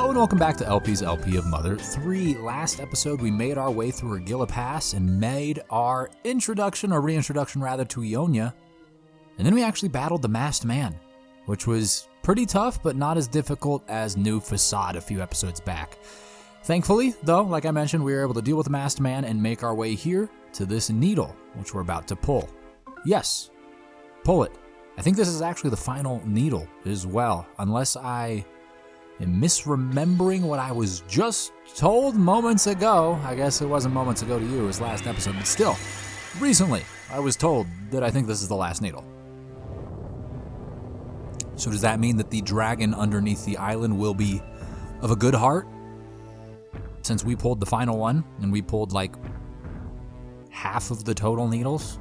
Hello and welcome back to LP's LP of Mother 3. Last episode we made our way through Regilla Pass and made our introduction, or reintroduction rather, to Ionia. And then we actually battled the Masked Man, which was pretty tough but not as difficult as New Facade a few episodes back. Thankfully, though, like I mentioned, we were able to deal with the Masked Man and make our way here to this needle, which we're about to pull. Yes, pull it. I think this is actually the final needle as well, unless I am misremembering what I was just told moments ago. I guess it wasn't moments ago to you, it was last episode, but still, recently I was told that I think this is the last needle. So does that mean that the dragon underneath the island will be of a good heart? Since we pulled the final one, and we pulled like half of the total needles?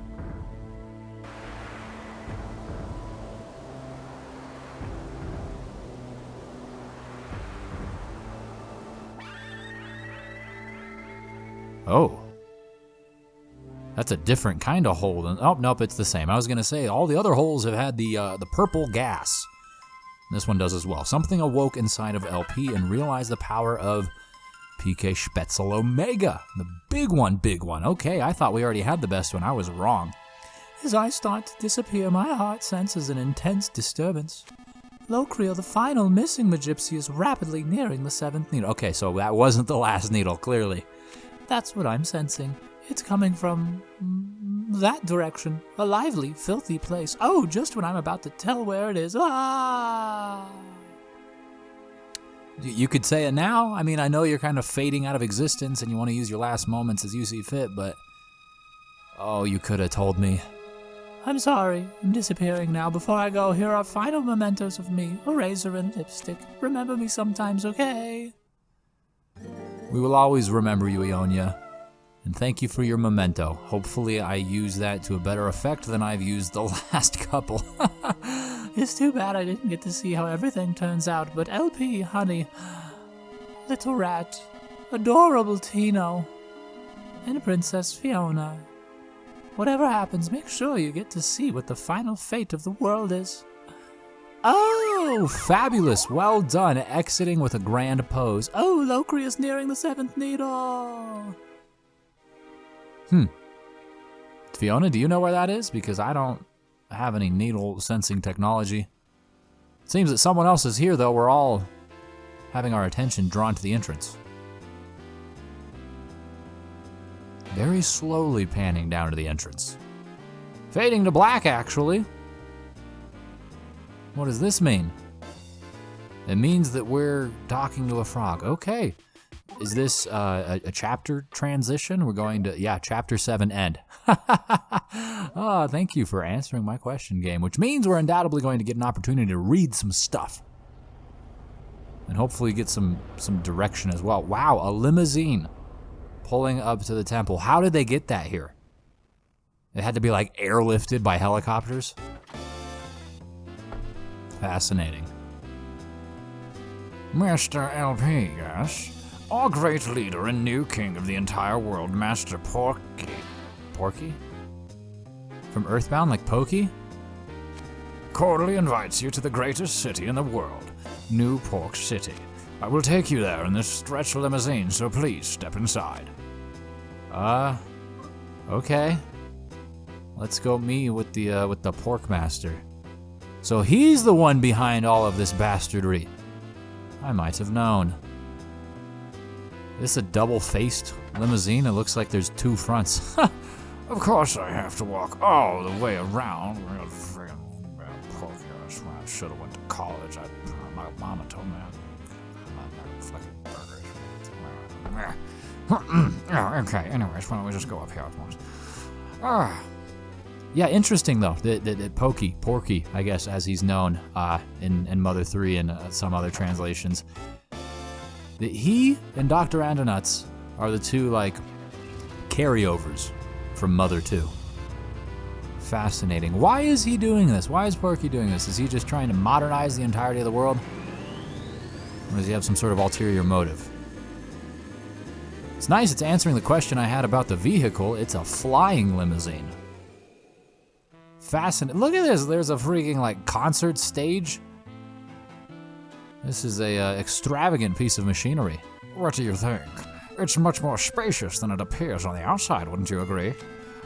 Oh. That's a different kind of hole. Oh, nope, it's the same. I was going to say, all the other holes have had the purple gas. This one does as well. Something awoke inside of LP and realized the power of PK Spätzle Omega. The big one, big one. Okay, I thought we already had the best one. I was wrong. As I start to disappear, my heart senses an intense disturbance. Locria, the final missing Magypsy, is rapidly nearing the 7th needle. Okay, so that wasn't the last needle, clearly. That's what I'm sensing. It's coming from that direction. A lively, filthy place. Oh, just when I'm about to tell where it is. Ah! You could say it now. I mean, I know you're kind of fading out of existence and you want to use your last moments as you see fit, but... Oh, you could have told me. I'm sorry. I'm disappearing now. Before I go, here are final mementos of me. A razor and lipstick. Remember me sometimes, okay? We will always remember you, Ionia. And thank you for your memento. Hopefully I use that to a better effect than I've used the last couple. It's too bad I didn't get to see how everything turns out, but LP, honey, little rat, adorable Tino, and Princess Fiona. Whatever happens, make sure you get to see what the final fate of the world is. Oh, fabulous. Well done. Exiting with a grand pose. Oh, Locria is nearing the 7th needle. Fiona, do you know where that is? Because I don't have any needle sensing technology. It seems that someone else is here, though. We're all having our attention drawn to the entrance. Very slowly panning down to the entrance. Fading to black, actually. What does this mean? It means that we're talking to a frog. Okay. Is this a chapter transition? We're going to, yeah, chapter 7 end. Oh, thank you for answering my question, game, which means we're undoubtedly going to get an opportunity to read some stuff. And hopefully get some direction as well. Wow, a limousine pulling up to the temple. How did they get that here? It had to be like airlifted by helicopters? Fascinating. Master LP, yes? Our great leader and new king of the entire world, Master Porky. Porky? From EarthBound, like Pokey? Cordially invites you to the greatest city in the world, New Pork City. I will take you there in this stretch limousine, so please step inside. Okay. Let's go meet with the Pork Master. So he's the one behind all of this bastardry. I might have known. This a double-faced limousine? It looks like there's two fronts. Of course I have to walk all the way around. I should have went to college. My mama told me fucking burgers. Okay, anyways, why don't we just go up here at once? Yeah, interesting though, that Porky, I guess, as he's known in Mother 3 and some other translations. That he and Dr. Andonuts are the two, like, carryovers from Mother 2. Fascinating. Why is he doing this? Why is Porky doing this? Is he just trying to modernize the entirety of the world? Or does he have some sort of ulterior motive? It's nice it's answering the question I had about the vehicle. It's a flying limousine. Fascinating. Look at this. There's a freaking, like, concert stage. This is a extravagant piece of machinery. What do you think? It's much more spacious than it appears on the outside, wouldn't you agree?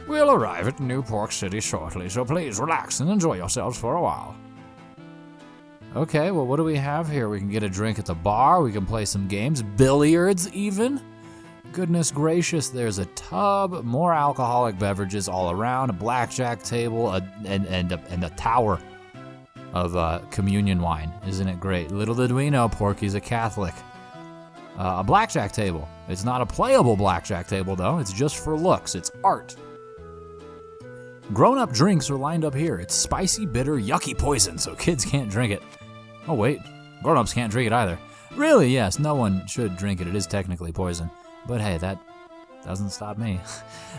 We'll arrive at New Pork City shortly, so please relax and enjoy yourselves for a while. Okay, well, what do we have here? We can get a drink at the bar, we can play some games, billiards even. Goodness gracious, there's a tub, more alcoholic beverages all around, a blackjack table, and a tower of communion wine. Isn't it great? Little did we know, Porky's a Catholic. A blackjack table. It's not a playable blackjack table, though. It's just for looks. It's art. Grown-up drinks are lined up here. It's spicy, bitter, yucky poison, so kids can't drink it. Oh, wait. Grown-ups can't drink it either. Really, yes, no one should drink it. It is technically poison. But hey, that doesn't stop me.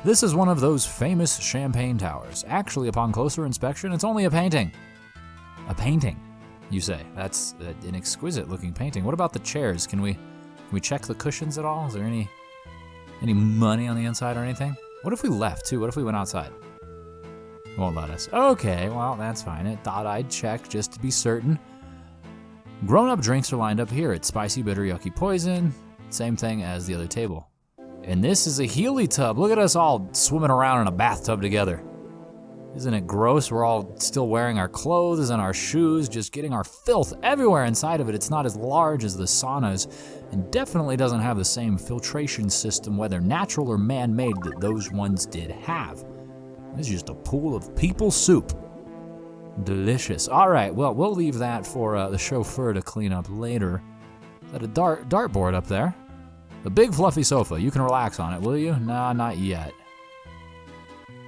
This is one of those famous champagne towers. Actually, upon closer inspection, it's only a painting. A painting, you say. That's an exquisite-looking painting. What about the chairs? Can we check the cushions at all? Is there any money on the inside or anything? What if we left, too? What if we went outside? Won't let us. Okay, well, that's fine. I thought I'd check just to be certain. Grown-up drinks are lined up here. It's spicy, bitter, yucky poison. Same thing as the other table. And this is a Healy tub. Look at us all swimming around in a bathtub together. Isn't it gross? We're all still wearing our clothes and our shoes, just getting our filth everywhere inside of it. It's not as large as the saunas, and definitely doesn't have the same filtration system, whether natural or man-made, that those ones did have. This is just a pool of people soup. Delicious. All right, well, we'll leave that for the chauffeur to clean up later. Is that a dartboard up there? A big fluffy sofa. You can relax on it, will you? Nah, not yet.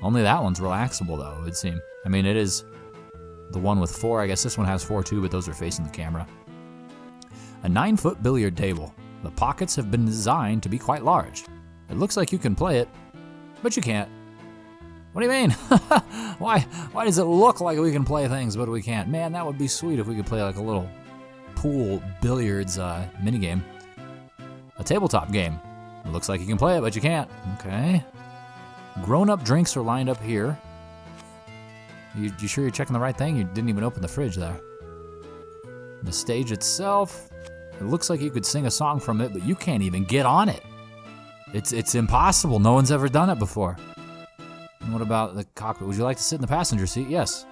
Only that one's relaxable, though, it would seem. I mean, it is the one with 4. I guess this one has 4, too, but those are facing the camera. A 9-foot billiard table. The pockets have been designed to be quite large. It looks like you can play it, but you can't. What do you mean? Why does it look like we can play things, but we can't? Man, that would be sweet if we could play like a little pool billiards minigame. A tabletop game. It looks like you can play it, but you can't. Okay. Grown-up drinks are lined up here. You sure you're checking the right thing? You didn't even open the fridge there. The stage itself, it looks like you could sing a song from it, but you can't even get on it. It's impossible. No one's ever done it before. And what about the cockpit? Would you like to sit in the passenger seat? Yes.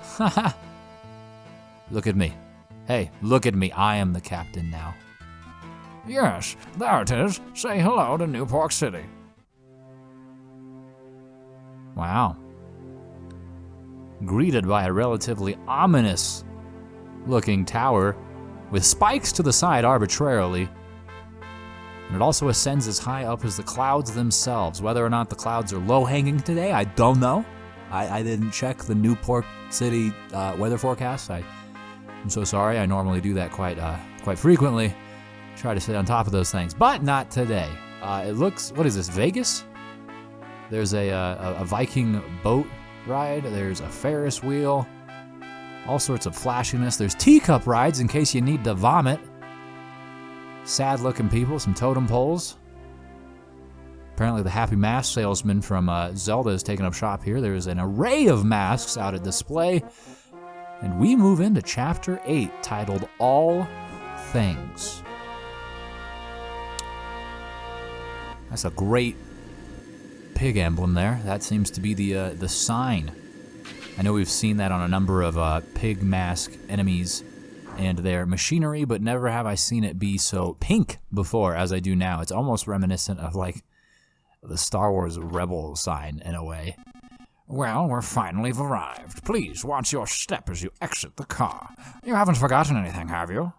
Haha. Look at me. Hey, look at me. I am the captain now. Yes, there it is. Say hello to New Pork City. Wow. Greeted by a relatively ominous-looking tower with spikes to the side arbitrarily. And it also ascends as high up as the clouds themselves. Whether or not the clouds are low-hanging today, I don't know. I didn't check the New Pork City weather forecast. I'm so sorry. I normally do that quite frequently. Try to stay on top of those things, but not today. It looks, what is this, Vegas? There's a Viking boat ride. There's a Ferris wheel. All sorts of flashiness. There's teacup rides in case you need to vomit. Sad-looking people, some totem poles. Apparently the Happy Mask salesman from Zelda is taking up shop here. There's an array of masks out at display. And we move into Chapter 8, titled All Things. That's a great pig emblem there. That seems to be the sign. I know we've seen that on a number of pig mask enemies and their machinery, but never have I seen it be so pink before as I do now. It's almost reminiscent of like the Star Wars Rebel sign in a way. Well, we're finally arrived. Please watch your step as you exit the car. You haven't forgotten anything, have you?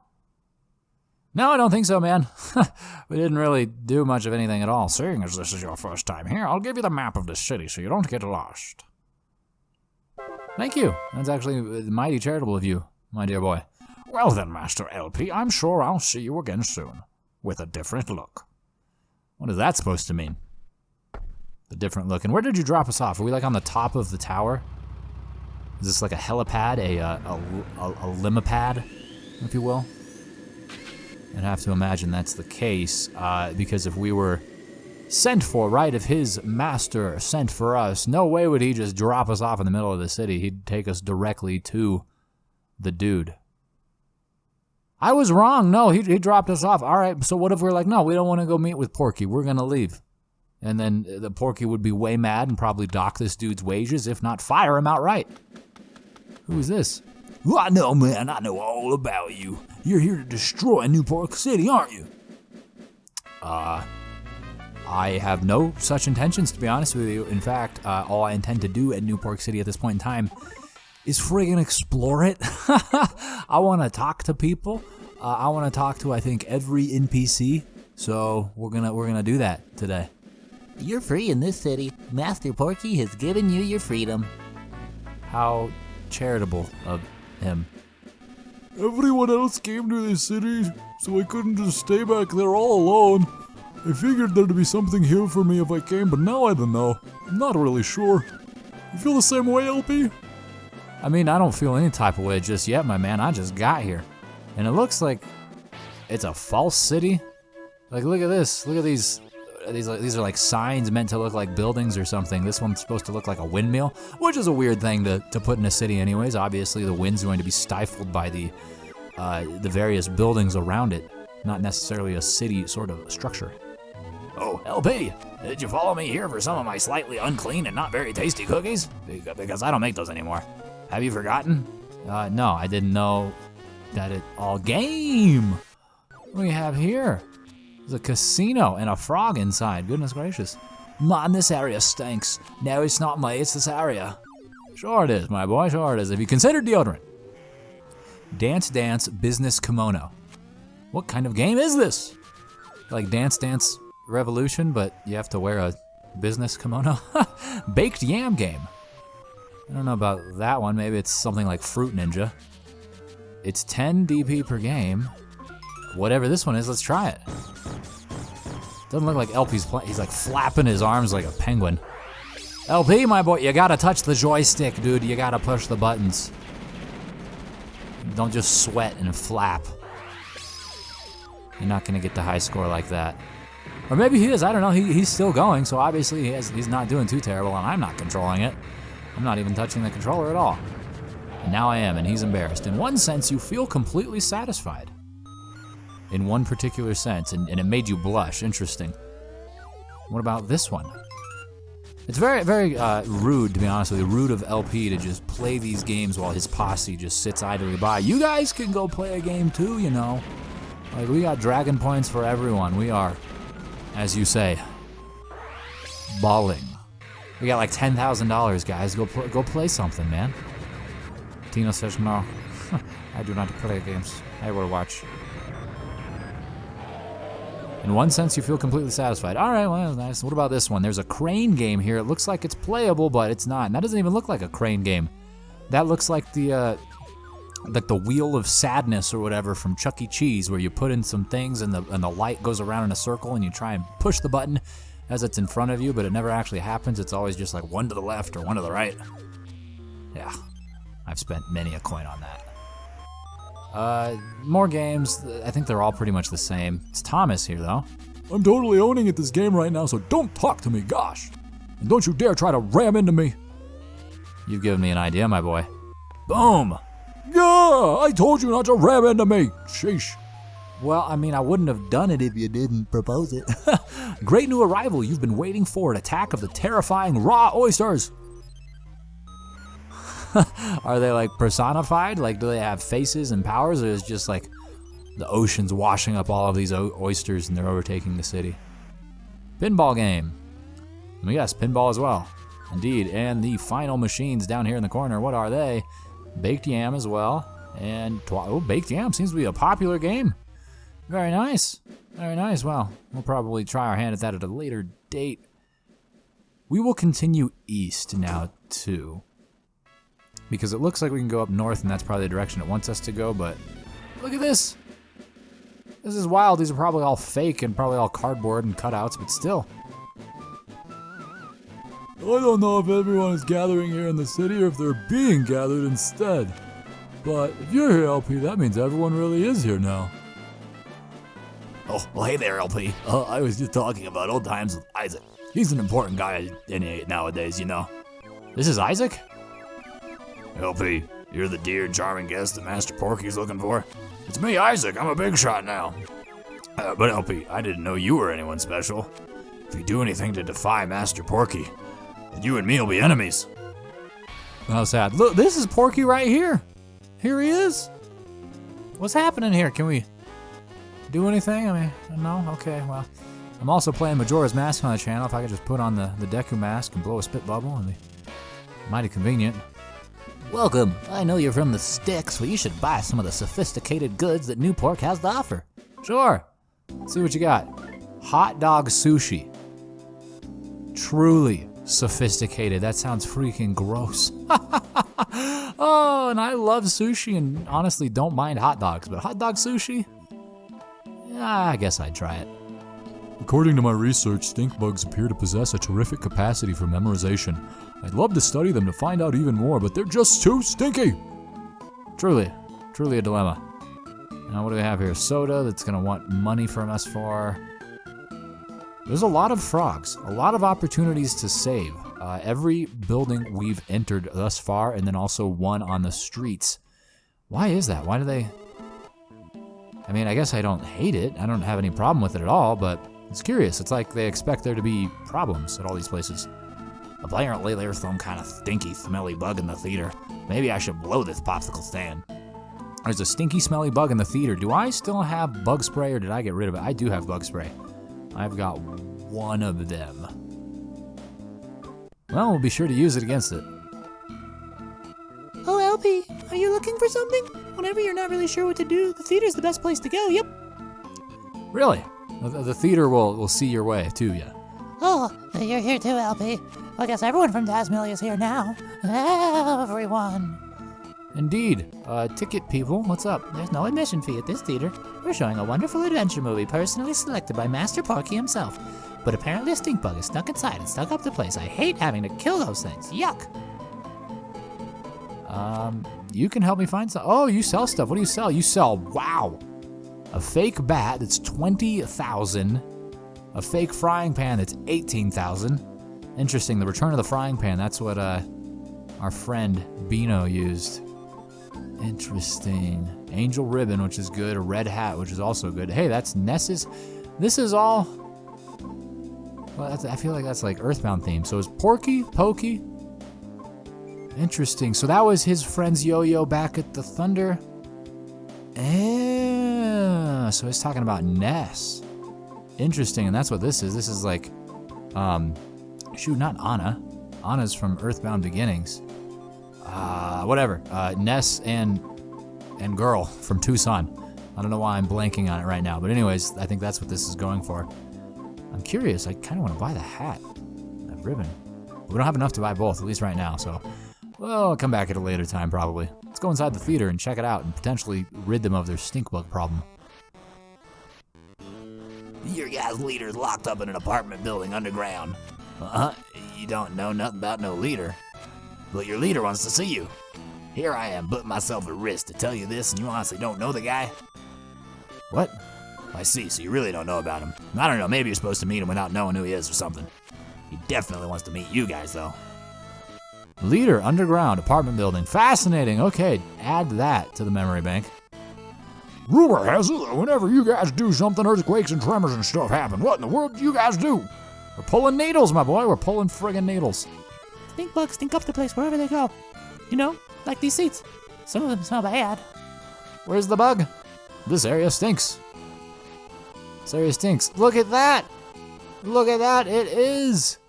No, I don't think so, man. We didn't really do much of anything at all. Seeing as this is your first time here, I'll give you the map of the city so you don't get lost. Thank you. That's actually mighty charitable of you, my dear boy. Well then, Master LP, I'm sure I'll see you again soon, with a different look. What is that supposed to mean? The different look. And where did you drop us off? Are we like on the top of the tower? Is this like a helipad, a limipad, if you will? I'd have to imagine that's the case, because if we were sent for, right, if his master sent for us, no way would he just drop us off in the middle of the city. He'd take us directly to the dude. I was wrong. No, he dropped us off. All right, so what if we're like, no, we don't want to go meet with Porky. We're going to leave. And then the Porky would be way mad and probably dock this dude's wages, if not fire him outright. Who is this? Well, I know, man. I know all about you. You're here to destroy New Pork City, aren't you? I have no such intentions, to be honest with you. In fact, all I intend to do at New Pork City at this point in time is friggin' explore it. I want to talk to people. I want to talk to, I think, every NPC. So we're gonna do that today. You're free in this city. Master Porky has given you your freedom. How charitable of him. Everyone else came to this city, so I couldn't just stay back there all alone. I figured there'd be something here for me if I came, but now I don't know. I'm not really sure. You feel the same way, LP? I mean, I don't feel any type of way just yet, my man. I just got here. And it looks like it's a false city. Like, look at this. Look at these. These are like signs meant to look like buildings or something. This one's supposed to look like a windmill, which is a weird thing to put in a city anyways. Obviously, the wind's going to be stifled by the various buildings around it, not necessarily a city sort of structure. Oh, LP, did you follow me here for some of my slightly unclean and not very tasty cookies? Because I don't make those anymore. Have you forgotten? No, I didn't know that it all game. What do we have here? There's a casino and a frog inside. Goodness gracious. Man, this area stinks. No, it's not me, it's this area. Sure it is, my boy, sure it is. Have you considered deodorant? Dance Dance Business Kimono. What kind of game is this? Like Dance Dance Revolution, but you have to wear a business kimono? Baked Yam Game. I don't know about that one. Maybe it's something like Fruit Ninja. It's 10 DP per game. Whatever this one is, let's try it. Doesn't look like LP's playing. He's like flapping his arms like a penguin. LP, my boy, you gotta touch the joystick, dude. You gotta push the buttons. Don't just sweat and flap. You're not gonna get the high score like that. Or maybe he is, I don't know. He's still going, so obviously he's not doing too terrible, and I'm not controlling it. I'm not even touching the controller at all. And now I am, and he's embarrassed. In one sense, you feel completely satisfied. In one particular sense, and it made you blush. Interesting. What about this one? It's very, very rude, to be honest with you. Rude of LP to just play these games while his posse just sits idly by. You guys can go play a game too, you know. Like, we got dragon points for everyone. We are, as you say, balling. We got like $10,000, guys. Go play something, man. Tino says no. I do not play games. I will watch. In one sense, you feel completely satisfied. All right, well, that's nice. What about this one? There's a crane game here. It looks like it's playable, but it's not. And that doesn't even look like a crane game. That looks like the Wheel of Sadness or whatever from Chuck E. Cheese, where you put in some things and the light goes around in a circle and you try and push the button as it's in front of you, but it never actually happens. It's always just like one to the left or one to the right. Yeah, I've spent many a coin on that. More games. I think they're all pretty much the same. It's Thomas here, though. I'm totally owning at this game right now, so don't talk to me, gosh. And don't you dare try to ram into me. You've given me an idea, my boy. Boom. Yeah, I told you not to ram into me. Sheesh. Well, I mean, I wouldn't have done it if you didn't propose it. Great new arrival you've been waiting for, an attack of the terrifying raw oysters. Are they like personified? Like, do they have faces and powers, or is it just like the ocean's washing up all of these oysters and they're overtaking the city? Pinball game. Yes, pinball as well. Indeed, and the final machines down here in the corner, what are they? Baked Yam as well. And, Baked Yam seems to be a popular game. Very nice. Very nice. Well, we'll probably try our hand at that at a later date. We will continue east now, too. Because it looks like we can go up north, and that's probably the direction it wants us to go, but look at this. This is wild. These are probably all fake and probably all cardboard and cutouts, but still. I don't know if everyone is gathering here in the city or if they're being gathered instead. But if you're here, LP, that means everyone really is here now. Oh, well, hey there, LP. I was just talking about old times with Isaac. He's an important guy nowadays, you know. This is Isaac? LP, You're the dear, charming guest that Master Porky's looking for? It's me, Isaac. I'm a big shot now. But LP, I didn't know you were anyone special. If you do anything to defy Master Porky, then you and me will be enemies. How sad. Look, this is Porky right here. Here he is. What's happening here? Can we do anything? I mean, no? Okay, well. I'm also playing Majora's Mask on the channel. If I could just put on the Deku mask and blow a spit bubble, it'd be mighty convenient. Welcome. I know you're from the sticks, but you should buy some of the sophisticated goods that New Pork has to offer. Sure. Let's see what you got. Hot dog sushi. Truly sophisticated. That sounds freaking gross. Oh, and I love sushi and honestly don't mind hot dogs, but hot dog sushi? Yeah, I guess I'd try it. According to my research, stink bugs appear to possess a terrific capacity for memorization. I'd love to study them to find out even more, but they're just too stinky. Truly a dilemma. Now what do we have here? Soda that's gonna want money from us for. There's a lot of frogs, a lot of opportunities to save. Every building we've entered thus far, and then also one on the streets. Why is that? Why do they... I mean, I guess I don't hate it. I don't have any problem with it at all, but it's curious. It's like they expect there to be problems at all these places. Apparently there's some kind of stinky, smelly bug in the theater. Maybe I should blow this popsicle stand. There's a stinky, smelly bug in the theater. Do I still have bug spray, or did I get rid of it? I do have bug spray. I've got one of them. Well, we'll be sure to use it against it. Oh, LP, are you looking for something? Whenever you're not really sure what to do, the theater's the best place to go, yep. Really? The theater will see your way, too, yeah. Oh, you're here too, LP. I guess everyone from Tasmalia's here now. Everyone. Indeed. Ticket people, what's up? There's no admission fee at this theater. We're showing a wonderful adventure movie personally selected by Master Porky himself. But apparently a stink bug is stuck inside and stuck up the place. I hate having to kill those things. Yuck. You can help me find some. Oh, you sell stuff. What do you sell? You sell, wow, a fake bat that's 20,000, a fake frying pan that's 18,000. Interesting, the return of the frying pan, that's what our friend Bino used. Interesting. Angel ribbon, which is good, a red hat, which is also good. Hey, that's Ness's. This is all, well, I feel like that's like EarthBound theme. So it's Porky, Pokey. Interesting. So that was his friend's yo-yo back at the Thunder. So he's talking about Ness. Interesting, and that's what this is. This is like, shoot, not Anna. Anna's from EarthBound Beginnings. Whatever. Ness and Girl from Tucson. I don't know why I'm blanking on it right now, but anyways, I think that's what this is going for. I'm curious. I kind of want to buy the hat, that ribbon. But we don't have enough to buy both, at least right now, so... Well, I'll come back at a later time, probably. Let's go inside the theater and check it out and potentially rid them of their stink bug problem. Your guy's leader's locked up in an apartment building underground. You don't know nothing about no leader. But your leader wants to see you. Here I am, putting myself at risk to tell you this, and you honestly don't know the guy? What? I see, so you really don't know about him. I don't know, maybe you're supposed to meet him without knowing who he is or something. He definitely wants to meet you guys, though. Leader, underground, apartment building. Fascinating. Okay, add that to the memory bank. Rumor has it that whenever you guys do something, earthquakes and tremors and stuff happen. What in the world do you guys do? We're pulling needles, my boy. We're pulling friggin' needles. Stink bugs stink up the place wherever they go. You know, like these seats. Some of them smell bad. Where's the bug? This area stinks. This area stinks. Look at that. Look at that. It is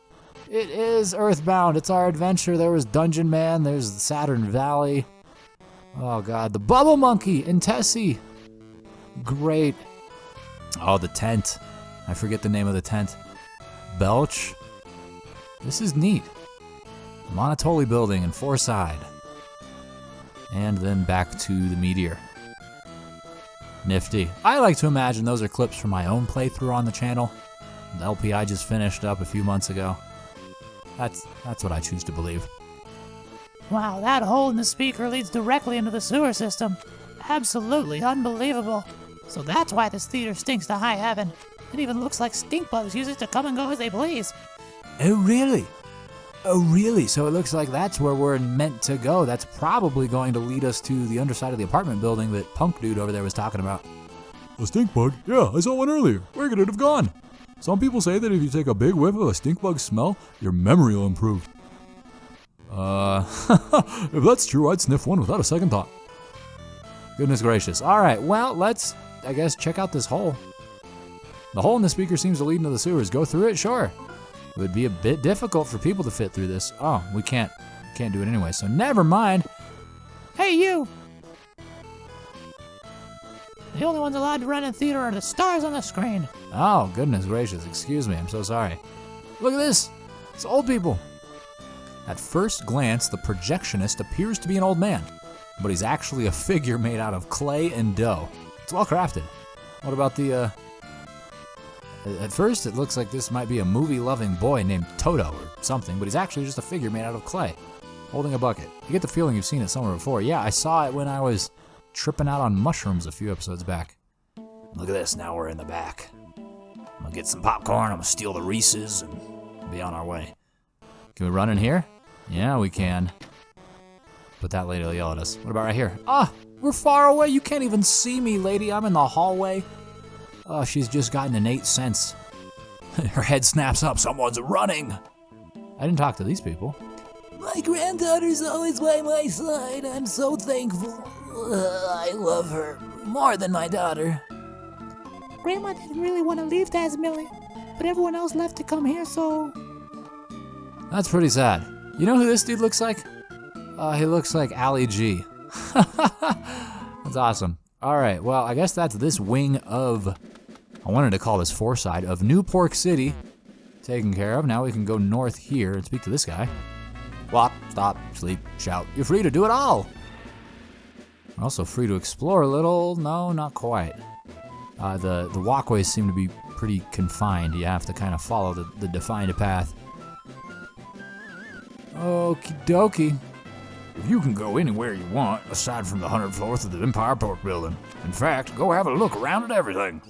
EarthBound. It's our adventure. There was Dungeon Man. There's Saturn Valley. Oh, God. The Bubble Monkey and Tessie. Great. Oh, the tent. I forget the name of the tent. Belch. This is neat. Monotoli building in Forside. And then back to the meteor. Nifty. I like to imagine those are clips from my own playthrough on the channel. The LP I just finished up a few months ago. That's what I choose to believe. Wow, that hole in the speaker leads directly into the sewer system. Absolutely unbelievable. So that's why this theater stinks to high heaven. It even looks like stink bugs use it to come and go as they please. Oh, really? Oh, really? So it looks like that's where we're meant to go. That's probably going to lead us to the underside of the apartment building that punk dude over there was talking about. A stink bug? Yeah, I saw one earlier. Where could it have gone? Some people say that if you take a big whiff of a stink bug smell, your memory will improve. If that's true, I'd sniff one without a second thought. Goodness gracious. All right, well, let's, I guess, check out this hole. The hole in the speaker seems to lead into the sewers. Go through it? Sure. It would be a bit difficult for people to fit through this. Oh, we can't do it anyway, so never mind. Hey, you! The only ones allowed to run in theater are the stars on the screen. Oh, goodness gracious. Excuse me. I'm so sorry. Look at this. It's old people. At first glance, the projectionist appears to be an old man, but he's actually a figure made out of clay and dough. It's well crafted. What about the, At first, it looks like this might be a movie-loving boy named Toto or something, but he's actually just a figure made out of clay, holding a bucket. You get the feeling you've seen it somewhere before. Yeah, I saw it when I was tripping out on mushrooms a few episodes back. Look at this, now we're in the back. I'm gonna get some popcorn, I'm gonna steal the Reese's, and be on our way. Can we run in here? Yeah, we can. But that lady will yell at us. What about right here? Ah, we're far away. You can't even see me, lady. I'm in the hallway. Oh, she's just got an innate sense. Her head snaps up. Someone's running. I didn't talk to these people. My granddaughter's always by my side. I'm so thankful. I love her more than my daughter. Grandma didn't really want to leave Tasmillion, but everyone else left to come here, so... That's pretty sad. You know who this dude looks like? He looks like Ali G. That's awesome. All right, well, I guess that's this wing of, I wanted to call this foreside, of New Pork City taken care of. Now we can go north here and speak to this guy. Walk, stop, sleep, shout. You're free to do it all. We're also free to explore a little. No, not quite. The walkways seem to be pretty confined. You have to kind of follow the defined path. Okie dokie. You can go anywhere you want, aside from the 100th floor of the Empire Pork Building. In fact, go have a look around at everything.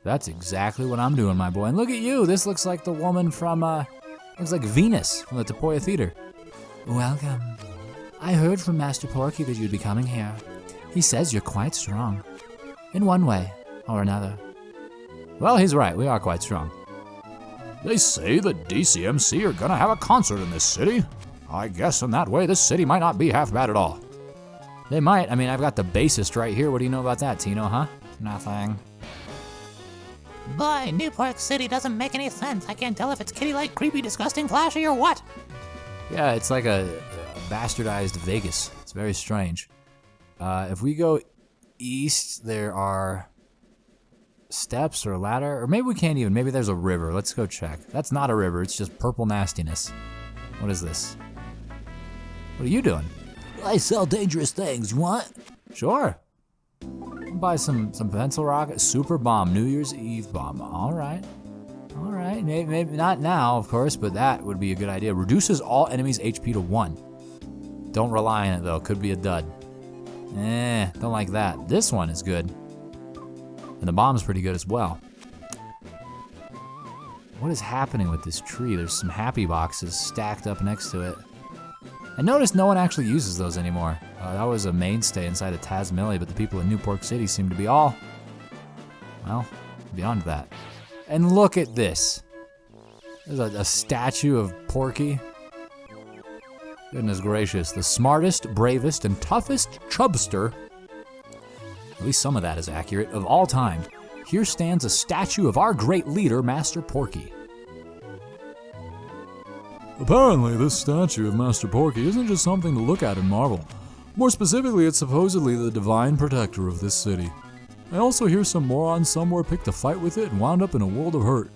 That's exactly what I'm doing, my boy. And look at you. This looks like the woman from, looks like Venus from the Tapoya Theater. Welcome. I heard from Master Porky that you'd be coming here. He says you're quite strong. In one way or another. Well, he's right. We are quite strong. They say that DCMC are gonna have a concert in this city. I guess in that way, this city might not be half bad at all. They might. I mean, I've got the bassist right here. What do you know about that, Tino, huh? Nothing. Boy, New Pork City doesn't make any sense. I can't tell if it's kitty-like, creepy, disgusting, flashy, or what. Yeah, it's like a bastardized Vegas. It's very strange. If we go east, there are steps or a ladder, or maybe we can't even. Maybe there's a river. Let's go check. That's not a river. It's just purple nastiness. What is this? What are you doing? I sell dangerous things. You want? Sure. I'll buy some pencil rocket, super bomb, New Year's Eve bomb. All right. Maybe not now, of course, but that would be a good idea. Reduces all enemies' HP to 1. Don't rely on it though. Could be a dud. Don't like that. This one is good. And the bomb's pretty good as well. What is happening with this tree? There's some happy boxes stacked up next to it. I noticed no one actually uses those anymore. That was a mainstay inside of Tasmillion, but the people in New Pork City seem to be all, well, beyond that. And look at this. There's a statue of Porky. Goodness gracious. The smartest, bravest, and toughest chubster, at least some of that is accurate, of all time. Here stands a statue of our great leader, Master Porky. Apparently, this statue of Master Porky isn't just something to look at and marvel. More specifically, it's supposedly the divine protector of this city. I also hear some moron somewhere picked a fight with it and wound up in a world of hurt.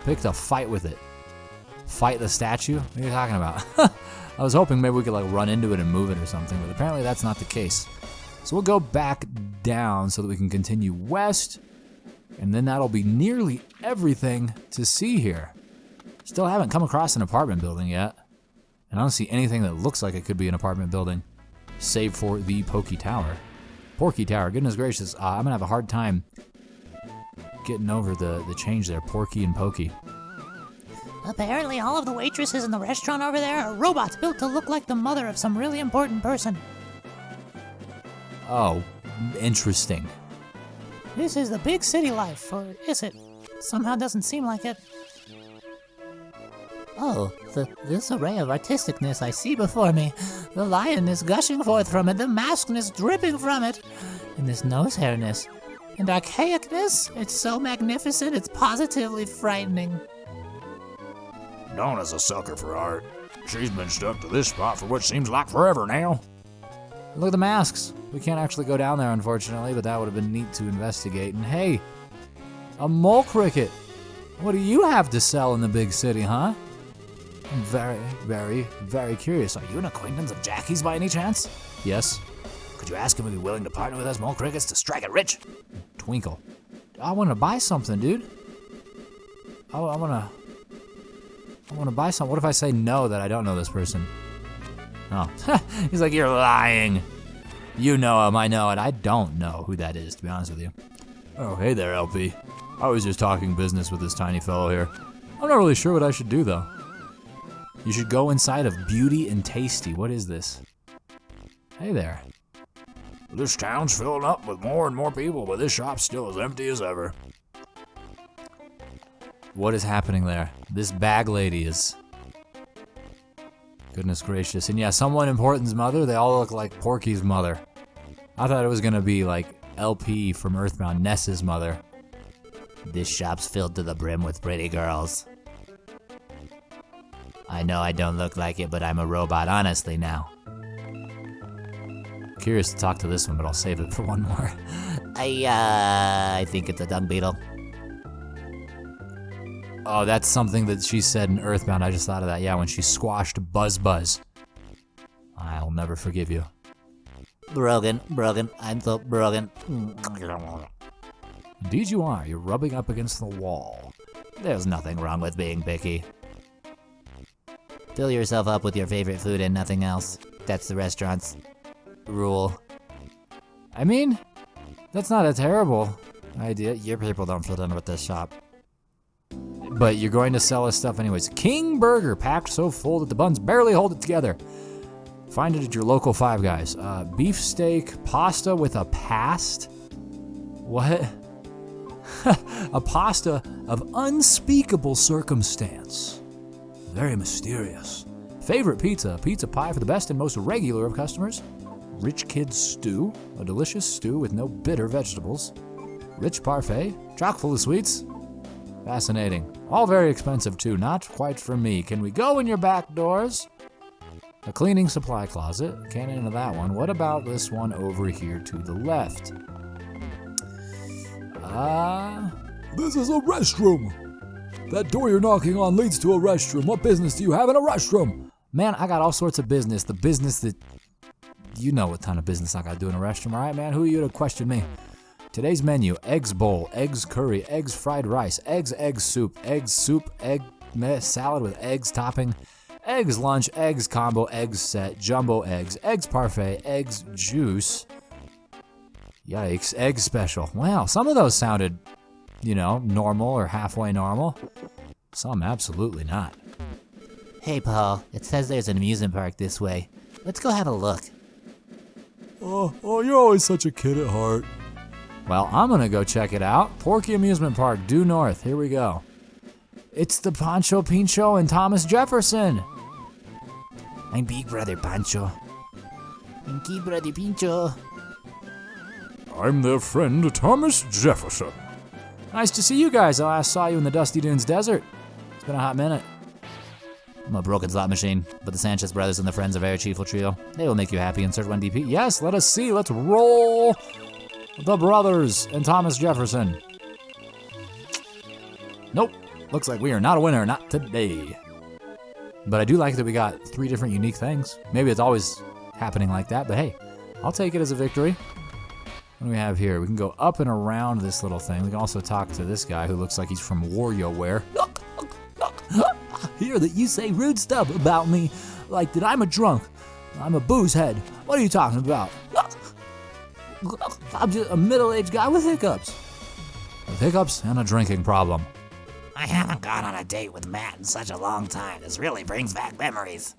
Picked a fight with it. Fight the statue? What are you talking about? I was hoping maybe we could like run into it and move it or something, but apparently that's not the case. So we'll go back down so that we can continue west, and then that'll be nearly everything to see here. Still haven't come across an apartment building yet, and I don't see anything that looks like it could be an apartment building, save for the Porky Tower. Porky Tower, goodness gracious, I'm gonna have a hard time getting over the change there, Porky and Pokey. Apparently all of the waitresses in the restaurant over there are robots built to look like the mother of some really important person. Oh, interesting. This is the big city life, or is it? Somehow doesn't seem like it. Oh, this array of artisticness I see before me. The lionness gushing forth from it, the maskedness dripping from it, and this nose hairness. And archaicness? It's so magnificent, it's positively frightening. Donna's a sucker for art. She's been stuck to this spot for what seems like forever now. Look at the masks. We can't actually go down there, unfortunately, but that would have been neat to investigate. And hey, a mole cricket. What do you have to sell in the big city, huh? I'm very, very, very curious. Are you an acquaintance of Jackie's by any chance? Yes. Could you ask him if he'd be willing to partner with us mole crickets to strike it rich? Twinkle. I want to buy something, dude. I want to buy something. What if I say no, that I don't know this person? Oh, he's like, you're lying. You know him, I know it. I don't know who that is, to be honest with you. Oh, hey there, LP. I was just talking business with this tiny fellow here. I'm not really sure what I should do, though. You should go inside of Beauty and Tasty. What is this? Hey there. This town's filling up with more and more people, but this shop's still as empty as ever. What is happening there? This bag lady is... Goodness gracious. And yeah, someone important's mother, they all look like Porky's mother. I thought it was gonna be like LP from EarthBound, Ness's mother. This shop's filled to the brim with pretty girls. I know I don't look like it, but I'm a robot honestly now. Curious to talk to this one, but I'll save it for one more. I think it's a dung beetle. Oh, that's something that she said in EarthBound. I just thought of that. Yeah, when she squashed Buzz Buzz. I'll never forgive you. Brogan, I'm so brogan. Indeed you are. You're rubbing up against the wall. There's nothing wrong with being picky. Fill yourself up with your favorite food and nothing else. That's the restaurant's rule. I mean, that's not a terrible idea. Your people don't fit in with this shop. But you're going to sell us stuff anyways. King Burger, packed so full that the buns barely hold it together. Find it at your local Five Guys. Beefsteak, pasta with a past? What? A pasta of unspeakable circumstance. Very mysterious. Favorite pizza, pizza pie for the best and most regular of customers. Rich Kid's Stew, a delicious stew with no bitter vegetables. Rich Parfait, chock full of sweets. Fascinating. All very expensive too, not quite for me. Can we go in your back doors? A cleaning supply closet, can't into that one. What about this one over here to the left? This is a restroom. That door you're knocking on leads to a restroom. What business do you have in a restroom? Man, I got all sorts of business. The business that... You know what kind of business I got to do in a restroom, all right, man? Who are you to question me? Today's menu, eggs bowl, eggs curry, eggs fried rice, egg soup, egg salad with eggs topping, eggs lunch, eggs combo, eggs set, jumbo eggs parfait, eggs juice. Yikes, eggs special. Wow, some of those sounded, normal or halfway normal. Some absolutely not. Hey, Paul, it says there's an amusement park this way. Let's go have a look. Oh, you're always such a kid at heart. Well, I'm gonna go check it out. Porky Amusement Park, due north. Here we go. It's the Pancho Pincho and Thomas Jefferson. I'm Big Brother Pancho. I'm Kid Brother Pincho. I'm their friend, Thomas Jefferson. Nice to see you guys. I last saw you in the Dusty Dunes Desert. It's been a hot minute. I'm a broken slot machine, but the Sanchez brothers and the friends are a very cheerful trio. They will make you happy. Insert 1 DP. Yes, let us see. Let's roll the brothers and Thomas Jefferson. Nope. Looks like we are not a winner. Not today. But I do like that we got 3 different unique things. Maybe it's always happening like that, but hey, I'll take it as a victory. What do we have here? We can go up and around this little thing. We can also talk to this guy who looks like he's from WarioWare. Hear that you say rude stuff about me, like that I'm a drunk. I'm a booze head. What are you talking about? I'm just a middle-aged guy with hiccups. With hiccups and a drinking problem. I haven't gone on a date with Matt in such a long time. This really brings back memories.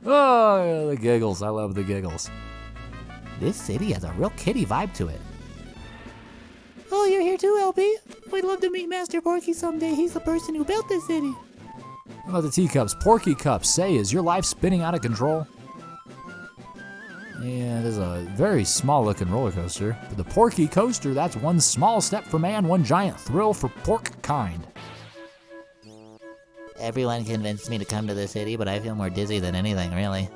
Oh, the giggles. I love the giggles. This city has a real kiddie vibe to it. Oh, you're here too, LB? We'd love to meet Master Porky someday. He's the person who built this city. How about the teacups? Porky cups. Say, is your life spinning out of control? Yeah, there's a very small looking roller coaster. But the Porky coaster, that's one small step for man, one giant thrill for pork kind. Everyone convinced me to come to the city, but I feel more dizzy than anything, really.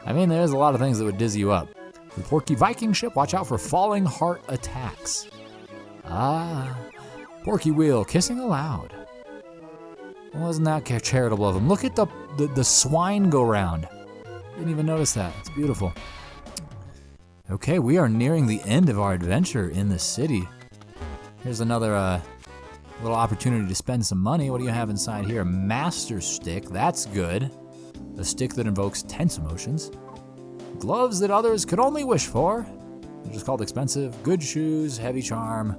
I mean, there's a lot of things that would dizzy you up. The Porky Viking ship, watch out for falling heart attacks. Ah, Porky Wheel, kissing aloud. Well, isn't that charitable of him? Look at the swine go round. Didn't even notice that. It's beautiful. Okay, we are nearing the end of our adventure in the city. Here's another little opportunity to spend some money. What do you have inside here? A master stick. That's good. A stick that invokes tense emotions. Gloves that others could only wish for. They're just called expensive. Good shoes, heavy charm,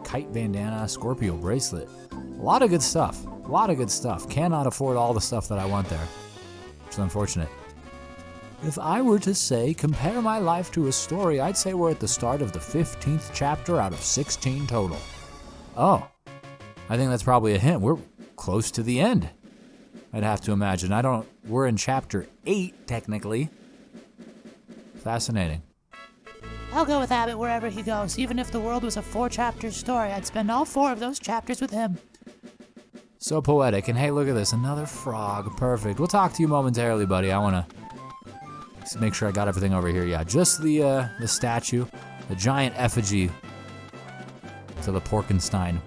kite bandana, Scorpio bracelet. A lot of good stuff. A lot of good stuff. Cannot afford all the stuff that I want there, which is unfortunate. If I were to say, compare my life to a story, I'd say we're at the start of the 15th chapter out of 16 total. Oh, I think that's probably a hint. We're close to the end, I'd have to imagine. We're in chapter 8, technically. Fascinating. I'll go with Abbott wherever he goes. Even if the world was a 4-chapter story, I'd spend all 4 of those chapters with him. So poetic. And hey, look at this. Another frog. Perfect. We'll talk to you momentarily, buddy. I want to make sure I got everything over here. Yeah, just the statue. The giant effigy to the Porkenstein.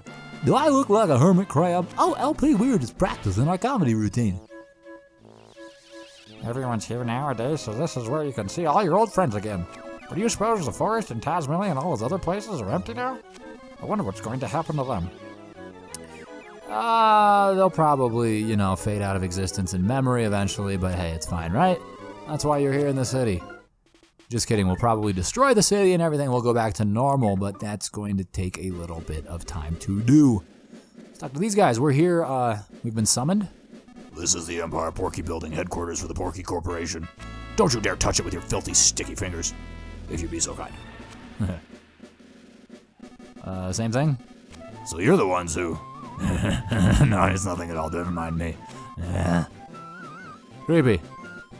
Do I look like a hermit crab? Oh, LP, we were just practicing our comedy routine. Everyone's here nowadays, so this is where you can see all your old friends again. But do you suppose the forest in Tasmania and all those other places are empty now? I wonder what's going to happen to them. They'll probably, fade out of existence in memory eventually, but hey, it's fine, right? That's why you're here in the city. Just kidding, we'll probably destroy the city and everything will go back to normal, but that's going to take a little bit of time to do. Let's talk to these guys. We're here, we've been summoned. This is the Empire Porky Building headquarters for the Porky Corporation. Don't you dare touch it with your filthy, sticky fingers, if you'd be so kind. Same thing? So you're the ones who... No, it's nothing at all. Never mind me. Creepy.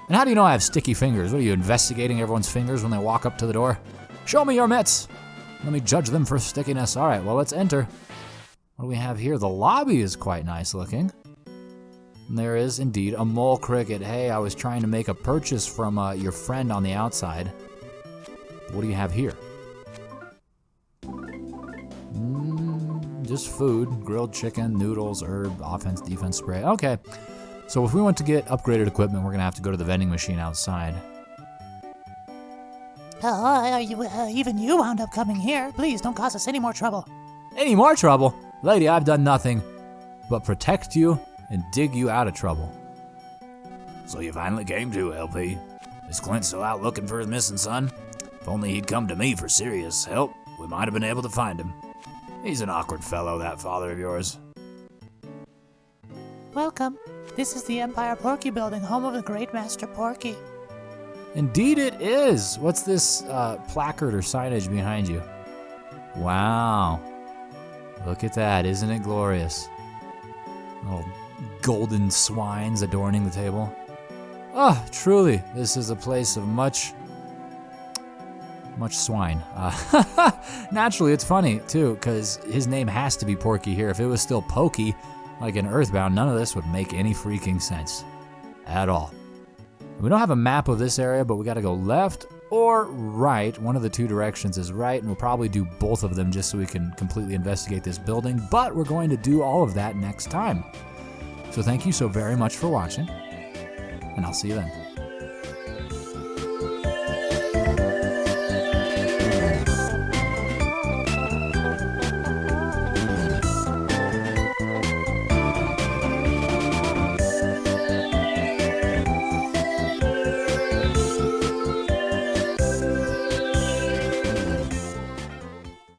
And how do you know I have sticky fingers? What are you, investigating everyone's fingers when they walk up to the door? Show me your mitts. Let me judge them for stickiness. All right, well, let's enter. What do we have here? The lobby is quite nice looking. And there is indeed a mole cricket. Hey, I was trying to make a purchase from your friend on the outside. What do you have here? Just food, grilled chicken, noodles, herb, offense, defense spray. Okay, so if we want to get upgraded equipment, we're gonna have to go to the vending machine outside. Even you wound up coming here. Please don't cause us any more trouble. Any more trouble? Lady, I've done nothing but protect you and dig you out of trouble. So you finally came to, LP. Is Clint still out looking for his missing son? If only he'd come to me for serious help, we might have been able to find him. He's an awkward fellow, that father of yours. Welcome. This is the Empire Porky Building, home of the great Master Porky. Indeed it is. What's this placard or signage behind you? Wow. Look at that. Isn't it glorious? Little golden swines adorning the table. Ah, truly, this is a place of much swine. Naturally, it's funny, too, because his name has to be Porky here. If it was still Pokey, like in EarthBound, none of this would make any freaking sense at all. We don't have a map of this area, but we got to go left or right. One of the two directions is right, and we'll probably do both of them just so we can completely investigate this building, but we're going to do all of that next time. So thank you so very much for watching, and I'll see you then.